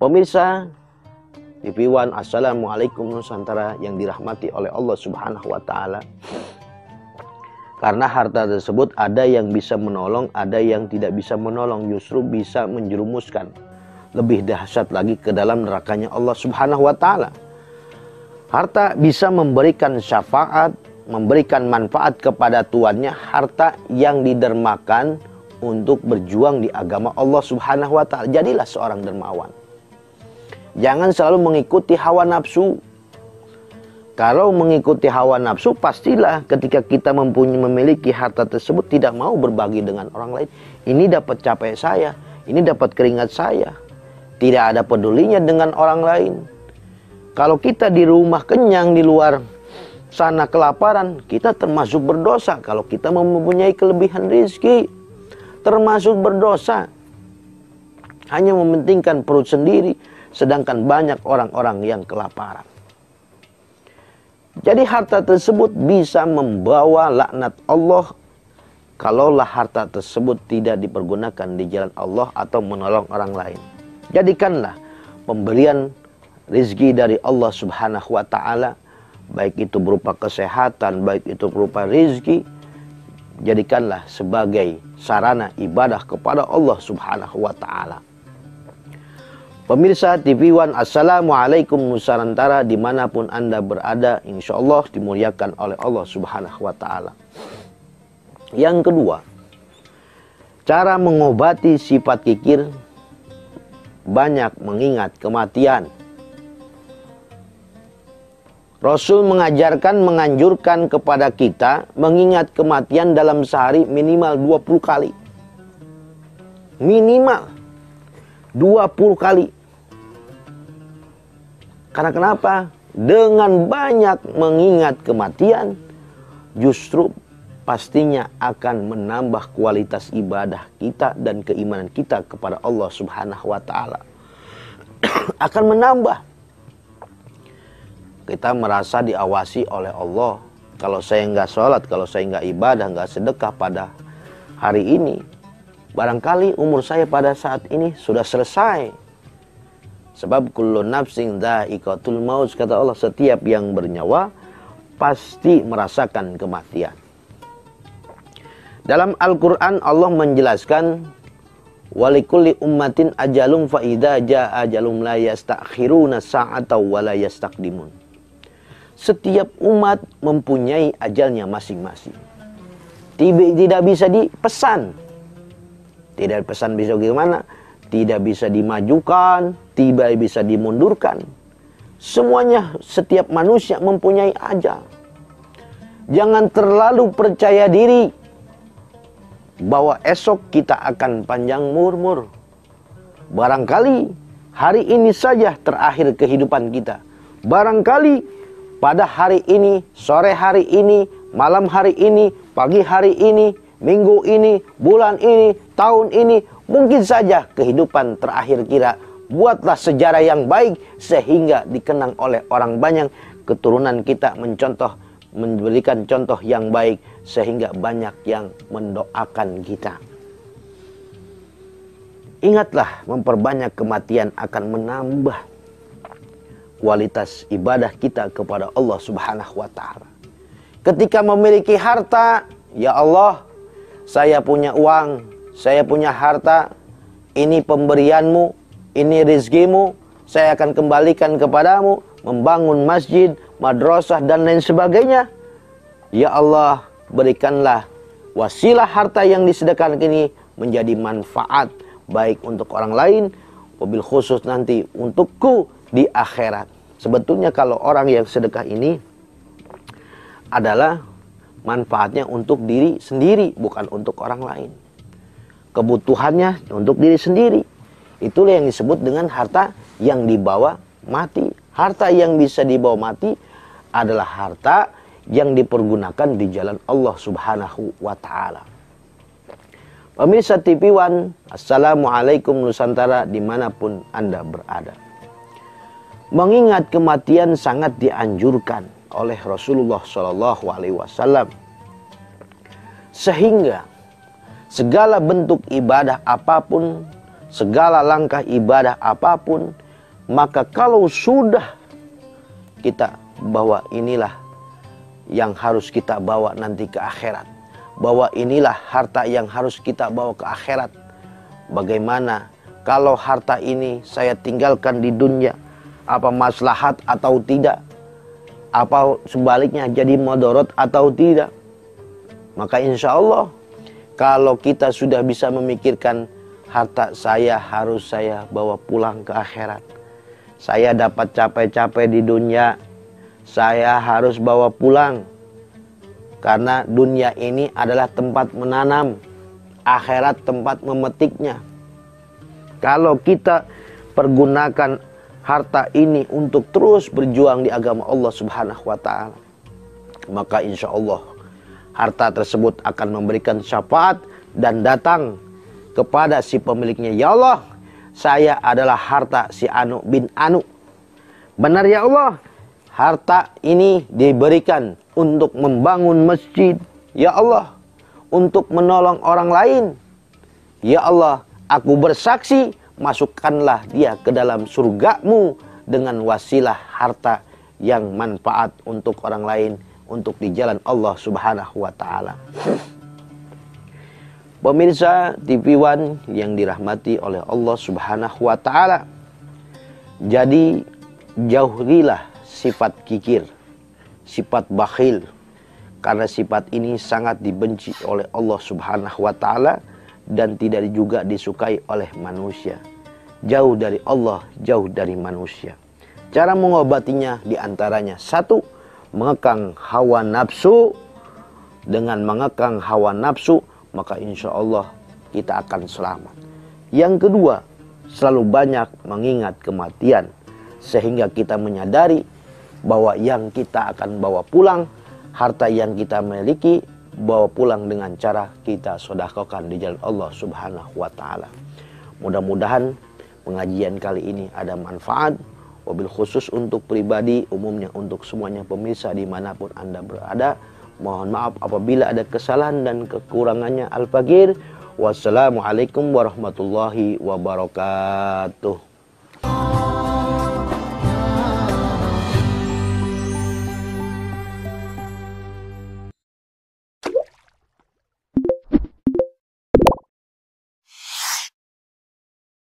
Pemirsa TV One, Assalamualaikum Nusantara yang dirahmati oleh Allah Subhanahu wa Ta'ala. Karena harta tersebut ada yang bisa menolong, ada yang tidak bisa menolong, justru bisa menjerumuskan lebih dahsyat lagi ke dalam nerakanya Allah Subhanahu wa Ta'ala. Harta bisa memberikan syafaat, memberikan manfaat kepada tuannya. Harta yang didermakan untuk berjuang di agama Allah Subhanahu wa Ta'ala. Jadilah seorang dermawan. Jangan selalu mengikuti hawa nafsu. Kalau mengikuti hawa nafsu, pastilah ketika kita memiliki harta tersebut tidak mau berbagi dengan orang lain. Ini dapat capek saya, ini dapat keringat saya. Tidak ada pedulinya dengan orang lain. Kalau kita di rumah kenyang, di luar sana kelaparan, kita termasuk berdosa. Kalau kita mempunyai kelebihan rezeki, termasuk berdosa. Hanya mementingkan perut sendiri, sedangkan banyak orang-orang yang kelaparan. Jadi harta tersebut bisa membawa laknat Allah kalaulah harta tersebut tidak dipergunakan di jalan Allah atau menolong orang lain. Jadikanlah pemberian rezeki dari Allah Subhanahu wa Ta'ala, baik itu berupa kesehatan, baik itu berupa rezeki, jadikanlah sebagai sarana ibadah kepada Allah Subhanahu wa Ta'ala. Pemirsa TV One, Assalamualaikum Nusantara, dimanapun Anda berada, insya Allah dimuliakan oleh Allah Subhanahu wa Ta'ala. Yang kedua, cara mengobati sifat kikir, banyak mengingat kematian. Rasul mengajarkan, menganjurkan kepada kita mengingat kematian dalam sehari minimal 20 kali. Minimal 20 kali. Karena kenapa? Dengan banyak mengingat kematian, justru pastinya akan menambah kualitas ibadah kita dan keimanan kita kepada Allah Subhanahu wa Ta'ala. Akan menambah. Kita merasa diawasi oleh Allah. Kalau saya nggak sholat, kalau saya nggak ibadah, nggak sedekah pada hari ini, barangkali umur saya pada saat ini sudah selesai. Sebab kullu nafsin dha'iqatul maut, kata Allah, setiap yang bernyawa pasti merasakan kematian. Dalam Al-Quran Allah menjelaskan, walikulli ummatin ajalum fa idza jaa ajalum la yastakhiruna sa'atan wa la yastaqdimun. Setiap umat mempunyai ajalnya masing-masing. Tidak bisa dipesan. Tidak pesan bisa gimana? Tidak bisa dimajukan, tidak bisa dimundurkan. Semuanya, setiap manusia mempunyai ajal. Jangan terlalu percaya diri bahwa esok kita akan panjang umur. Barangkali hari ini saja terakhir kehidupan kita. Barangkali pada hari ini, sore hari ini, malam hari ini, pagi hari ini, minggu ini, bulan ini, tahun ini, mungkin saja kehidupan terakhir kita. Buatlah sejarah yang baik sehingga dikenang oleh orang banyak. Keturunan kita memberikan contoh yang baik sehingga banyak yang mendoakan kita. Ingatlah, memperbanyak kematian akan menambah kualitas ibadah kita kepada Allah Subhanahu wa Ta'ala. Ketika memiliki harta, ya Allah, saya punya uang, saya punya harta, ini pemberianmu, ini rezekimu, saya akan kembalikan kepadamu, membangun masjid, madrasah, dan lain sebagainya. Ya Allah, berikanlah wasilah harta yang disedekahkan ini menjadi manfaat, baik untuk orang lain, wabil khusus nanti untukku di akhirat. Sebetulnya kalau orang yang sedekah ini adalah manfaatnya untuk diri sendiri, bukan untuk orang lain. Kebutuhannya untuk diri sendiri. Itulah yang disebut dengan harta yang dibawa mati. Harta yang bisa dibawa mati adalah harta yang dipergunakan di jalan Allah Subhanahu wa Ta'ala. Pemirsa TV One, Assalamualaikum Nusantara, dimanapun Anda berada. Mengingat kematian sangat dianjurkan oleh Rasulullah SAW. Sehingga segala bentuk ibadah apapun, segala langkah ibadah apapun, Maka kalau sudah kita bahwa inilah yang harus kita bawa nanti ke akhirat, bahwa inilah harta yang harus kita bawa ke akhirat. Bagaimana kalau harta ini saya tinggalkan di dunia, apa maslahat atau tidak? Apa sebaliknya jadi mudarat atau tidak? Maka insya Allah kalau kita sudah bisa memikirkan harta saya harus saya bawa pulang ke akhirat. Saya dapat capek-capek di dunia, saya harus bawa pulang. Karena dunia ini adalah tempat menanam, akhirat tempat memetiknya. Kalau kita pergunakan harta ini untuk terus berjuang di agama Allah Subhanahu wa Ta'ala, maka insya Allah harta tersebut akan memberikan syafaat dan datang kepada si pemiliknya. Ya Allah, saya adalah harta si Anu bin Anu. Benar ya Allah, harta ini diberikan untuk membangun masjid. Ya Allah, untuk menolong orang lain. Ya Allah, aku bersaksi, masukkanlah dia ke dalam surgamu dengan wasilah harta yang manfaat untuk orang lain, untuk di jalan Allah Subhanahu wa Ta'ala. Pemirsa TV One yang dirahmati oleh Allah Subhanahu wa Ta'ala, jadi jauhilah sifat kikir, sifat bakhil, karena sifat ini sangat dibenci oleh Allah Subhanahu wa Ta'ala dan tidak juga disukai oleh manusia. Jauh dari Allah, jauh dari manusia. Cara mengobatinya diantaranya: satu, mengekang hawa nafsu. Dengan mengekang hawa nafsu, maka insya Allah kita akan selamat. Yang kedua, selalu banyak mengingat kematian, sehingga kita menyadari bahwa yang kita akan bawa pulang, harta yang kita miliki, bawa pulang dengan cara kita sedekahkan di jalan Allah Subhanahu wa Ta'ala. Mudah-mudahan pengajian kali ini ada manfaat, wabil khusus untuk pribadi, umumnya untuk semuanya pemirsa dimanapun Anda berada. Mohon maaf apabila ada kesalahan dan kekurangannya. Al-Fakir. Wassalamualaikum warahmatullahi wabarakatuh.